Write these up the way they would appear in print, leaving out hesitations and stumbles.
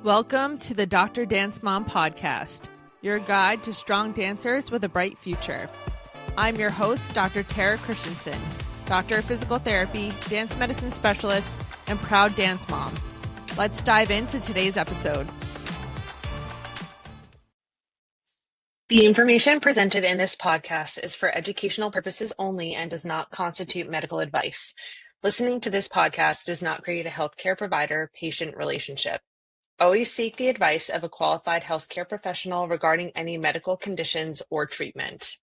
Welcome to the Dr. Dance Mom Podcast, your guide to strong dancers with a bright future. I'm your host, Dr. Tara Christensen, doctor of physical therapy, dance medicine specialist, and proud dance mom. Let's dive into today's episode. The information presented in this podcast is for educational purposes only and does not constitute medical advice. Listening to this podcast does not create a healthcare provider-patient relationship. Always seek the advice of a qualified healthcare professional regarding any medical conditions or treatment.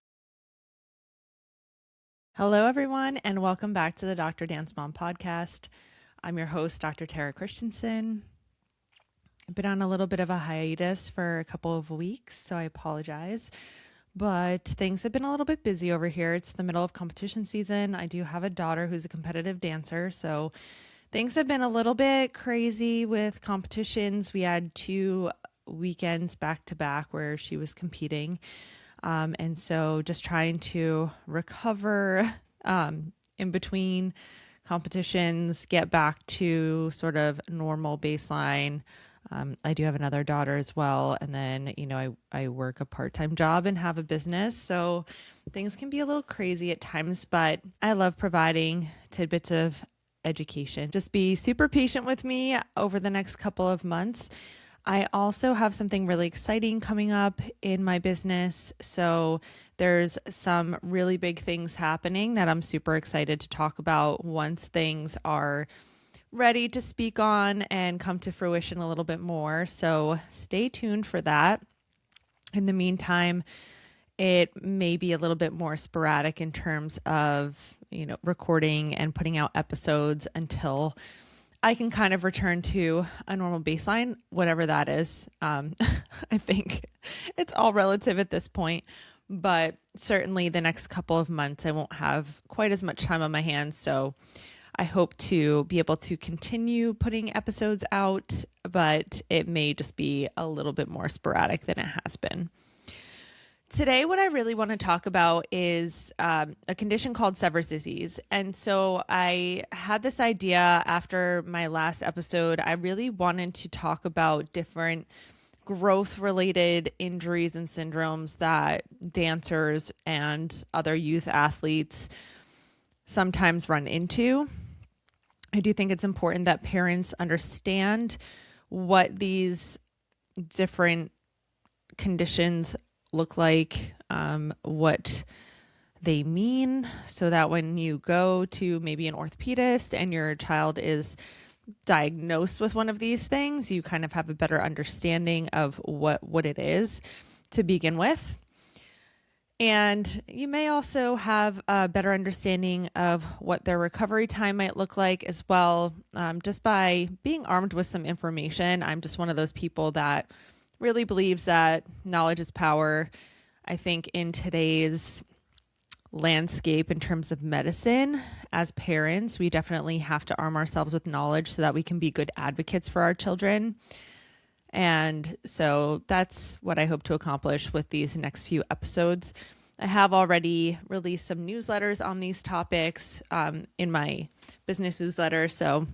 Hello, everyone, and welcome back to the Dr. Dance Mom Podcast. I'm your host, Dr. Tara Christensen. I've been on a little bit of a hiatus for a couple of weeks, so I apologize. But things have been a little bit busy over here. It's the middle of competition season. I do have a daughter who's a competitive dancer, so things have been a little bit crazy with competitions. We had 2 weekends back to back where she was competing. And so just trying to recover in between competitions, get back to sort of normal baseline. I do have another daughter as well. And then, I work a part-time job and have a business. So things can be a little crazy at times, but I love providing tidbits of education. Just be super patient with me over the next couple of months. I also have something really exciting coming up in my business. So there's some really big things happening that I'm super excited to talk about once things are ready to speak on and come to fruition a little bit more. So stay tuned for that. In the meantime, it may be a little bit more sporadic in terms of recording and putting out episodes until I can kind of return to a normal baseline, whatever that is. I think it's all relative at this point, but certainly the next couple of months, I won't have quite as much time on my hands. So I hope to be able to continue putting episodes out, but it may just be a little bit more sporadic than it has been. Today, what I really want to talk about is a condition called Sever's disease. And so I had this idea after my last episode. I really wanted to talk about different growth-related injuries and syndromes that dancers and other youth athletes sometimes run into. I do think it's important that parents understand what these different conditions look like, what they mean, so that when you go to maybe an orthopedist and your child is diagnosed with one of these things, you kind of have a better understanding of what it is to begin with. And you may also have a better understanding of what their recovery time might look like as well, just by being armed with some information. I'm just one of those people that really believes that knowledge is power. I think in today's landscape in terms of medicine, as parents, we definitely have to arm ourselves with knowledge so that we can be good advocates for our children. And so that's what I hope to accomplish with these next few episodes. I have already released some newsletters on these topics in my business newsletter. So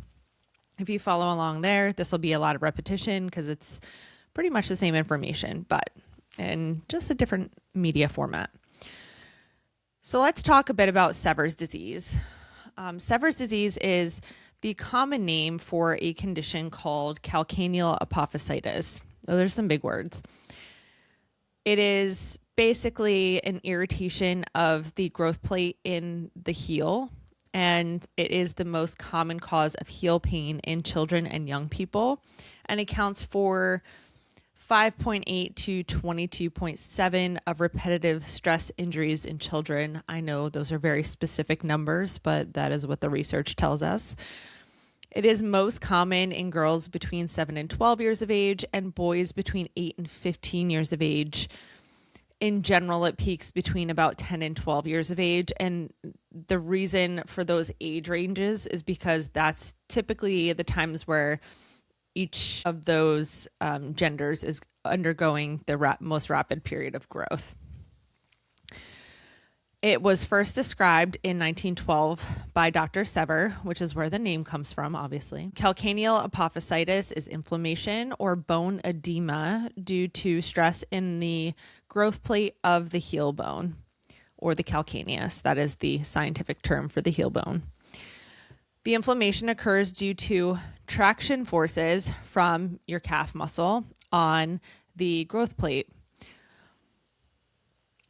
if you follow along there, this will be a lot of repetition because it's pretty much the same information, but in just a different media format. So let's talk a bit about Sever's disease. Sever's disease is the common name for a condition called calcaneal apophysitis. Those are some big words. It is basically an irritation of the growth plate in the heel, and it is the most common cause of heel pain in children and young people, and accounts for 5.8 to 22.7 of repetitive stress injuries in children. I know those are very specific numbers, but that is what the research tells us. It is most common in girls between 7 and 12 years of age and boys between 8 and 15 years of age. In general, it peaks between about 10 and 12 years of age. And the reason for those age ranges is because that's typically the times where each of those genders is undergoing the most rapid period of growth. It was first described in 1912 by Dr. Sever, which is where the name comes from, obviously. Calcaneal apophysitis is inflammation or bone edema due to stress in the growth plate of the heel bone, or the calcaneus. That is the scientific term for the heel bone. The inflammation occurs due to traction forces from your calf muscle on the growth plate.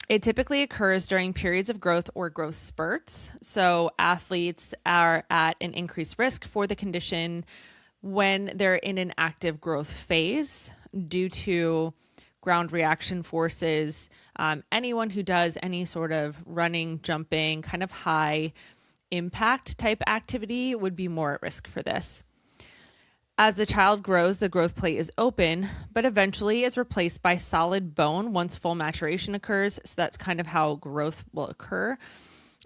It typically occurs during periods of growth or growth spurts. So athletes are at an increased risk for the condition when they're in an active growth phase due to ground reaction forces. Anyone who does any sort of running, jumping, kind of high impact type activity would be more at risk for this. As the child grows, the growth plate is open, but eventually is replaced by solid bone once full maturation occurs. So that's kind of how growth will occur.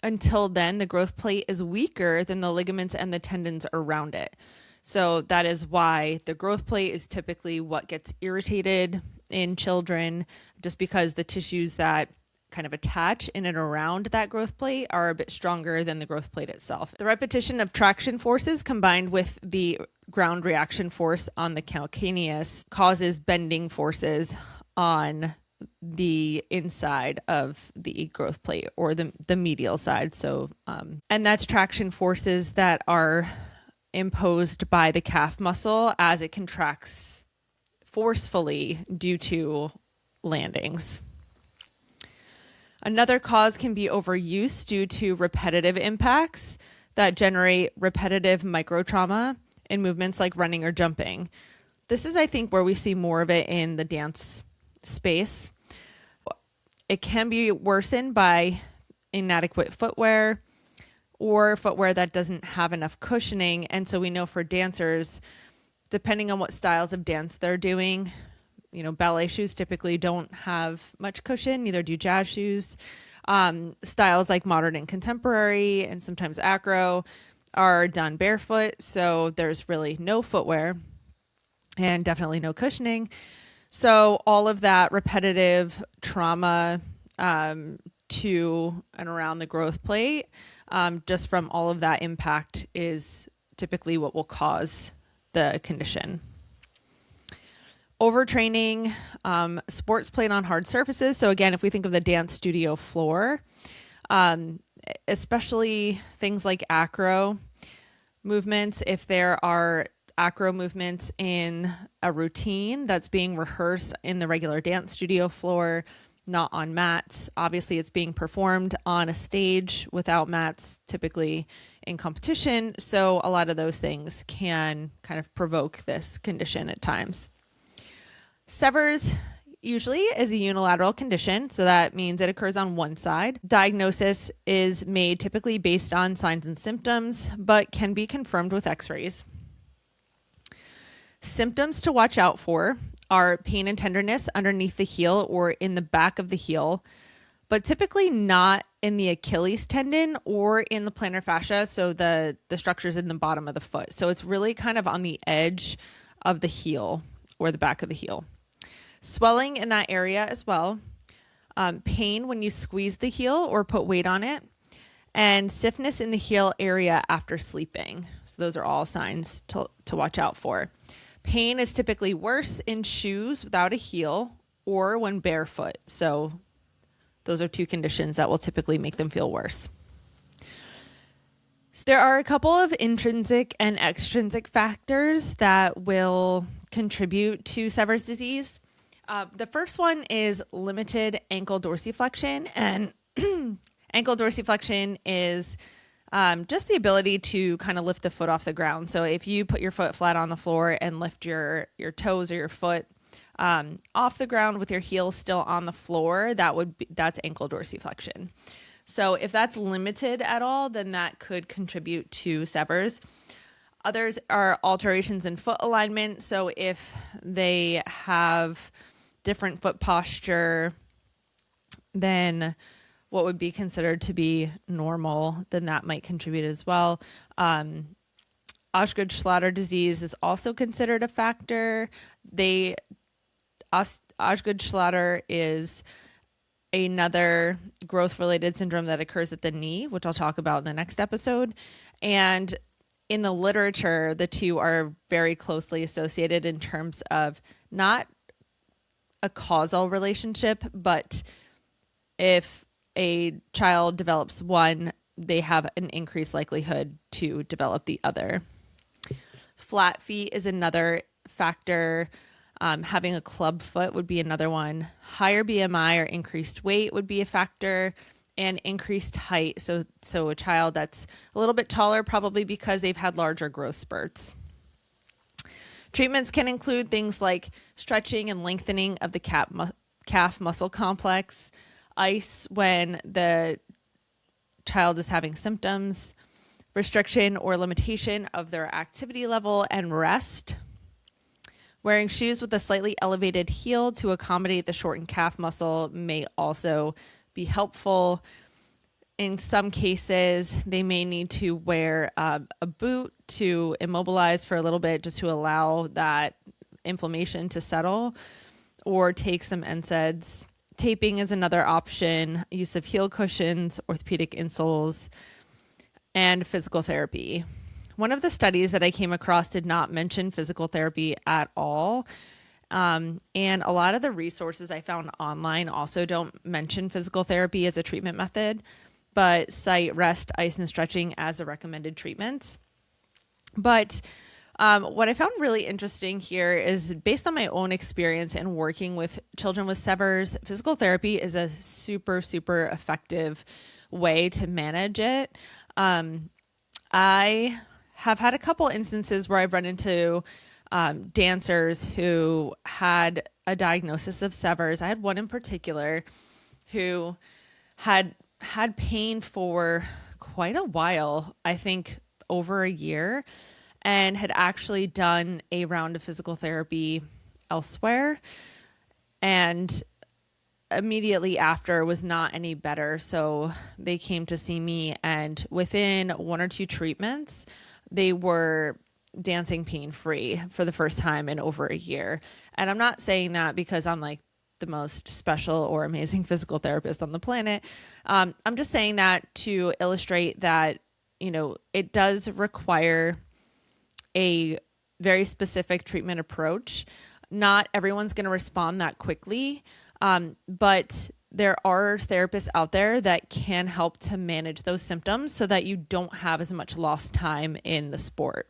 Until then, the growth plate is weaker than the ligaments and the tendons around it. So that is why the growth plate is typically what gets irritated in children, just because the tissues that kind of attach in and around that growth plate are a bit stronger than the growth plate itself. The repetition of traction forces combined with the ground reaction force on the calcaneus causes bending forces on the inside of the growth plate, or the medial side. So, and that's traction forces that are imposed by the calf muscle as it contracts forcefully due to landings. Another cause can be overuse due to repetitive impacts that generate repetitive microtrauma in movements like running or jumping. This is, I think, where we see more of it in the dance space. It can be worsened by inadequate footwear or footwear that doesn't have enough cushioning. And so we know for dancers, depending on what styles of dance they're doing, ballet shoes typically don't have much cushion, neither do jazz shoes. Styles like modern and contemporary and sometimes acro are done barefoot. So there's really no footwear and definitely no cushioning. So all of that repetitive trauma to and around the growth plate, just from all of that impact, is typically what will cause the condition. Overtraining, sports played on hard surfaces. So again, if we think of the dance studio floor, especially things like acro movements, if there are acro movements in a routine that's being rehearsed in the regular dance studio floor, not on mats. Obviously, it's being performed on a stage without mats, typically in competition. So a lot of those things can kind of provoke this condition at times. Severs usually is a unilateral condition, so that means it occurs on one side. Diagnosis is made typically based on signs and symptoms, but can be confirmed with x-rays. Symptoms to watch out for are pain and tenderness underneath the heel or in the back of the heel, but typically not in the Achilles tendon or in the plantar fascia, so the structures in the bottom of the foot. So it's really kind of on the edge of the heel or the back of the heel. Swelling in that area as well, pain when you squeeze the heel or put weight on it, and stiffness in the heel area after sleeping. So those are all signs to watch out for. Pain is typically worse in shoes without a heel or when barefoot. So those are two conditions that will typically make them feel worse. So there are a couple of intrinsic and extrinsic factors that will contribute to Sever's disease. The first one is limited ankle dorsiflexion, and ankle dorsiflexion is just the ability to kind of lift the foot off the ground. So if you put your foot flat on the floor and lift your toes or your foot off the ground with your heel still on the floor, that's ankle dorsiflexion. So if that's limited at all, then that could contribute to Severs. Others are alterations in foot alignment. So if they have different foot posture than what would be considered to be normal, then that might contribute as well. Osgood-Schlatter disease is also considered a factor. Osgood-Schlatter is another growth-related syndrome that occurs at the knee, which I'll talk about in the next episode. And in the literature, the two are very closely associated in terms of not a causal relationship, but if a child develops one, they have an increased likelihood to develop the other. Flat feet is another factor. Having a club foot would be another one. Higher BMI or increased weight would be a factor, and increased height. So a child that's a little bit taller, probably because they've had larger growth spurts. Treatments can include things like stretching and lengthening of the calf muscle complex, ice when the child is having symptoms, restriction or limitation of their activity level, and rest. Wearing shoes with a slightly elevated heel to accommodate the shortened calf muscle may also be helpful. In some cases, they may need to wear a boot to immobilize for a little bit just to allow that inflammation to settle, or take some NSAIDs. Taping is another option, use of heel cushions, orthopedic insoles, and physical therapy. One of the studies that I came across did not mention physical therapy at all. And a lot of the resources I found online also don't mention physical therapy as a treatment method, but cite rest, ice, and stretching as the recommended treatments. But what I found really interesting here is, based on my own experience in working with children with Severs, physical therapy is a super, super effective way to manage it. I have had a couple instances where I've run into dancers who had a diagnosis of Severs. I had one in particular who had pain for quite a while, I think over a year, and had actually done a round of physical therapy elsewhere, and immediately after was not any better. So they came to see me, and within 1 or 2 treatments, they were dancing pain-free for the first time in over a year. And I'm not saying that because I'm like the most special or amazing physical therapist on the planet. I'm just saying that to illustrate that, it does require a very specific treatment approach. Not everyone's going to respond that quickly, but there are therapists out there that can help to manage those symptoms so that you don't have as much lost time in the sport.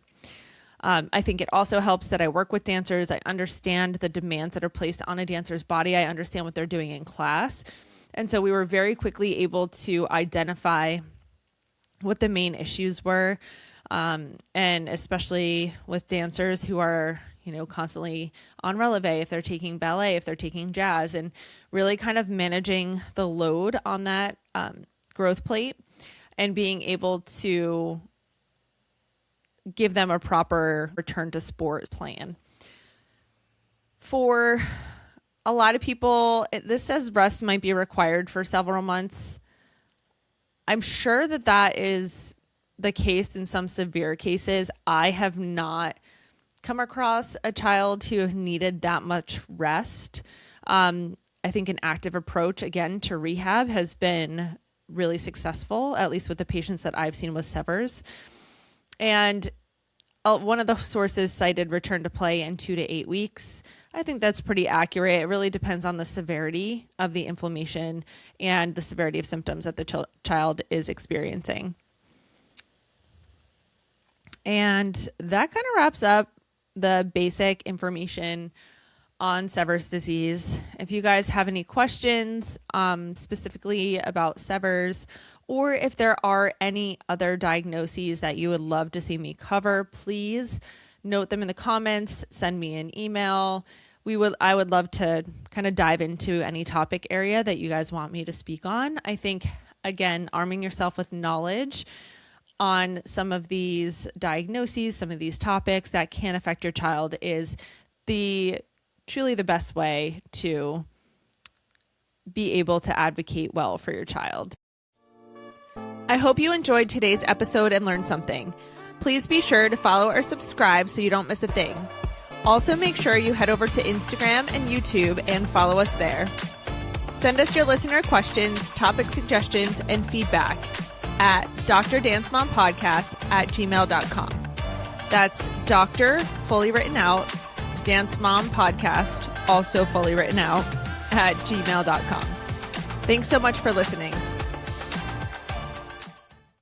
I think it also helps that I work with dancers. I understand the demands that are placed on a dancer's body. I understand what they're doing in class. And so we were very quickly able to identify what the main issues were. And especially with dancers who are, constantly on releve, if they're taking ballet, if they're taking jazz, and really kind of managing the load on that growth plate and being able to give them a proper return to sport plan. For a lot of people, this says rest might be required for several months. I'm sure that is the case in some severe cases. I have not come across a child who has needed that much rest. I think an active approach, again, to rehab has been really successful, at least with the patients that I've seen with Severs. And one of the sources cited return to play in 2 to 8 weeks. I think that's pretty accurate. It really depends on the severity of the inflammation and the severity of symptoms that the child is experiencing. And that kind of wraps up the basic information on Sever's disease. If you guys have any questions specifically about Sever's, or if there are any other diagnoses that you would love to see me cover, please note them in the comments, send me an email. I would love to kind of dive into any topic area that you guys want me to speak on. I think, again, arming yourself with knowledge on some of these diagnoses, some of these topics that can affect your child is truly the best way to be able to advocate well for your child. I hope you enjoyed today's episode and learned something. Please be sure to follow or subscribe so you don't miss a thing. Also, make sure you head over to Instagram and YouTube and follow us there. Send us your listener questions, topic suggestions, and feedback at doctordancemompodcast@gmail.com. That's Doctor, fully written out, Dance Mom Podcast, also fully written out, @gmail.com. Thanks so much for listening.